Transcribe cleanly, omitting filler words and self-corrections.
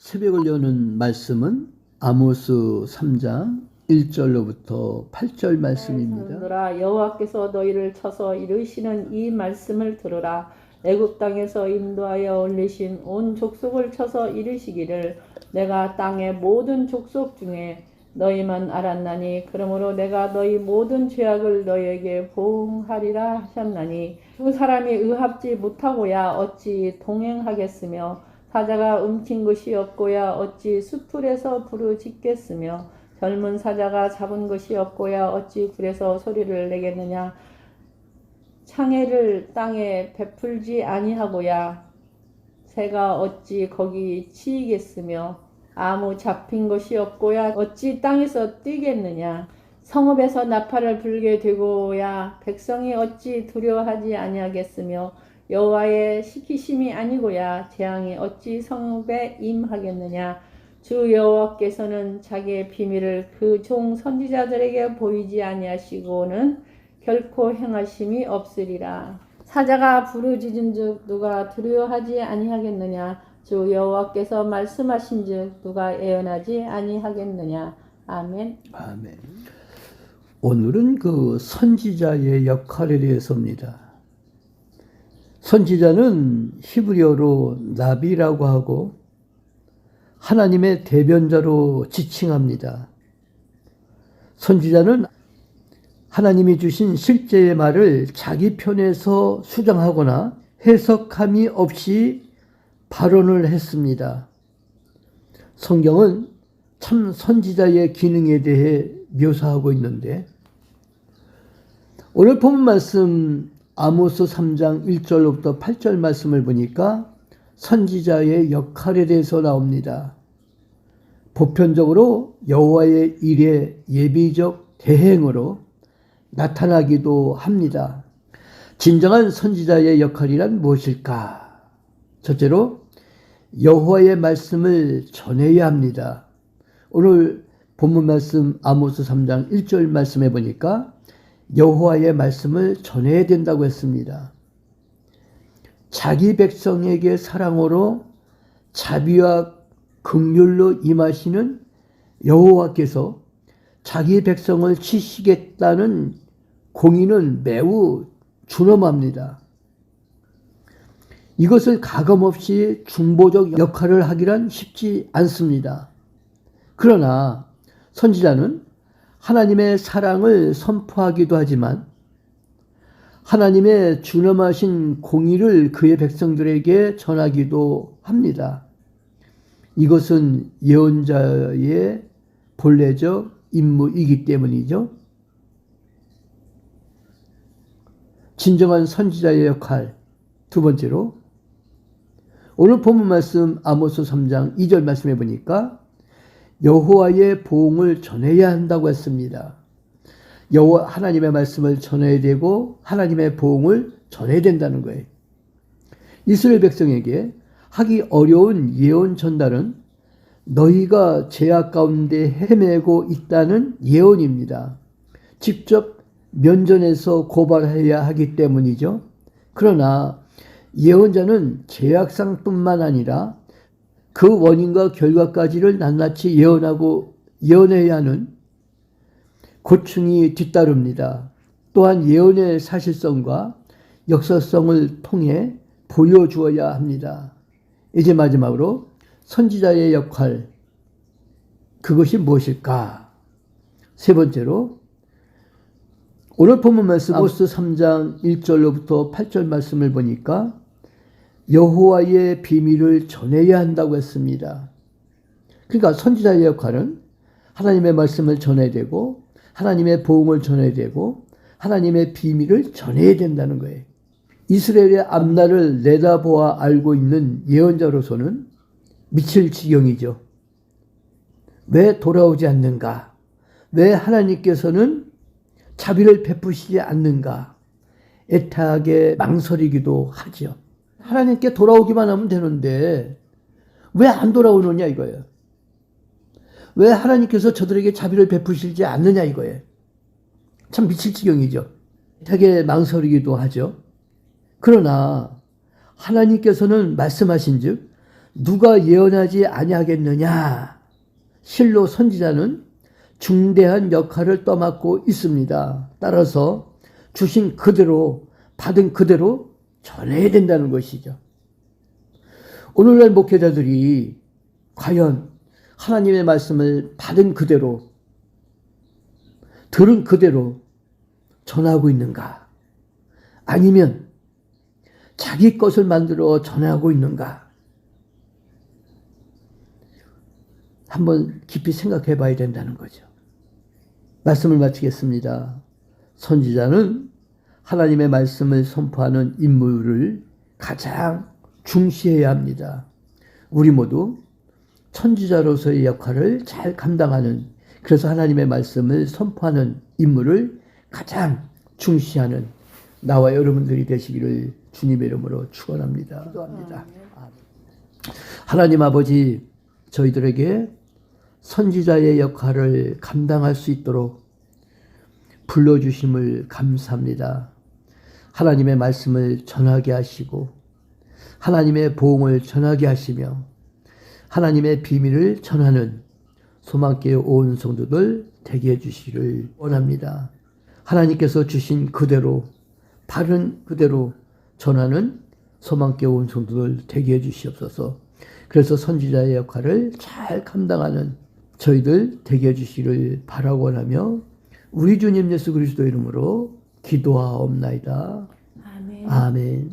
새벽을 여는 말씀은 아모스 3장 1절로부터 8절 말씀입니다. 사람들아, 여호와께서 너희를 쳐서 이르시는 이 말씀을 들으라. 애굽 땅에서 인도하여 올리신 온 족속을 쳐서 이르시기를 내가 땅의 모든 족속 중에 너희만 알았나니 그러므로 내가 너희 모든 죄악을 너희에게 보응하리라 하셨나니 두 사람이 의합지 못하고야 어찌 동행하겠으며 사자가 움킨 것이 없고야 어찌 수풀에서 부르짖겠으며 젊은 사자가 잡은 것이 없고야 어찌 굴에서 소리를 내겠느냐. 창해를 땅에 베풀지 아니하고야 새가 어찌 거기 치이겠으며 아무 잡힌 것이 없고야 어찌 땅에서 뛰겠느냐. 성읍에서 나팔을 불게 되고야 백성이 어찌 두려워하지 아니하겠으며 여호와의 시키심이 아니고야 재앙이 어찌 성읍에 임하겠느냐. 주 여호와께서는 자기의 비밀을 그 종 선지자들에게 보이지 아니하시고는 결코 행하심이 없으리라. 사자가 부르짖은즉 누가 두려워하지 아니하겠느냐. 주 여호와께서 말씀하신즉 누가 예언하지 아니하겠느냐. 아멘. 아멘. 오늘은 그 선지자의 역할에 대해서입니다. 선지자는 히브리어로 나비라고 하고 하나님의 대변자로 지칭합니다. 선지자는 하나님이 주신 실제의 말을 자기 편에서 수정하거나 해석함이 없이 발언을 했습니다. 성경은 참 선지자의 기능에 대해 묘사하고 있는데 오늘 본 말씀 아모스 3장 1절로부터 8절 말씀을 보니까 선지자의 역할에 대해서 나옵니다. 보편적으로 여호와의 일의 예비적 대행으로 나타나기도 합니다. 진정한 선지자의 역할이란 무엇일까? 첫째로 여호와의 말씀을 전해야 합니다. 오늘 본문 말씀 아모스 3장 1절 말씀에 보니까 여호와의 말씀을 전해야 된다고 했습니다. 자기 백성에게 사랑으로 자비와 긍휼로 임하시는 여호와께서 자기 백성을 치시겠다는 공의는 매우 준엄합니다. 이것을 가감없이 중보적 역할을 하기란 쉽지 않습니다. 그러나 선지자는 하나님의 사랑을 선포하기도 하지만 하나님의 준엄하신 공의를 그의 백성들에게 전하기도 합니다. 이것은 예언자의 본래적 임무이기 때문이죠. 진정한 선지자의 역할. 두 번째로 오늘 본문 말씀 아모스 3장 2절 말씀해 보니까 여호와의 보응을 전해야 한다고 했습니다. 여호와 하나님의 말씀을 전해야 되고 하나님의 보응을 전해야 된다는 거예요. 이스라엘 백성에게 하기 어려운 예언 전달은 너희가 죄악 가운데 헤매고 있다는 예언입니다. 직접 면전에서 고발해야 하기 때문이죠. 그러나 예언자는 죄악상뿐만 아니라 그 원인과 결과까지를 낱낱이 예언해야 하는 고충이 뒤따릅니다. 또한 예언의 사실성과 역사성을 통해 보여주어야 합니다. 이제 마지막으로 선지자의 역할, 그것이 무엇일까? 세 번째로 오늘 본문 말씀 아모스 3장 1절로부터 8절 말씀을 보니까 여호와의 비밀을 전해야 한다고 했습니다. 그러니까 선지자의 역할은 하나님의 말씀을 전해야 되고 하나님의 보응을 전해야 되고 하나님의 비밀을 전해야 된다는 거예요. 이스라엘의 앞날을 내다보아 알고 있는 예언자로서는 미칠 지경이죠. 왜 돌아오지 않는가? 왜 하나님께서는 자비를 베푸시지 않는가? 애타게 망설이기도 하죠. 하나님께 돌아오기만 하면 되는데 왜 안 돌아오느냐 이거예요. 왜 하나님께서 저들에게 자비를 베푸시지 않느냐 이거예요. 참 미칠 지경이죠. 되게 망설이기도 하죠. 그러나 하나님께서는 말씀하신 즉 누가 예언하지 아니하겠느냐. 실로 선지자는 중대한 역할을 떠맡고 있습니다. 따라서 주신 그대로, 받은 그대로 전해야 된다는 것이죠. 오늘날 목회자들이 과연 하나님의 말씀을 받은 그대로, 들은 그대로 전하고 있는가? 아니면 자기 것을 만들어 전하고 있는가? 한번 깊이 생각해 봐야 된다는 거죠. 말씀을 마치겠습니다. 선지자는 하나님의 말씀을 선포하는 임무를 가장 중시해야 합니다. 우리 모두 선지자로서의 역할을 잘 감당하는, 그래서 하나님의 말씀을 선포하는 임무를 가장 중시하는 나와 여러분들이 되시기를 주님의 이름으로 축원합니다. 기도합니다. 하나님 아버지, 저희들에게 선지자의 역할을 감당할 수 있도록 불러주심을 감사합니다. 하나님의 말씀을 전하게 하시고 하나님의 보응을 전하게 하시며 하나님의 비밀을 전하는 소망교회 온 성도들 되게 해주시기를 원합니다. 하나님께서 주신 그대로, 바른 그대로 전하는 소망교회 온 성도들 되게 해주시옵소서. 그래서 선지자의 역할을 잘 감당하는 저희들 되게 해주시기를 바라고 원하며 우리 주님 예수 그리스도 이름으로 기도하옵나이다. 아멘. 아멘.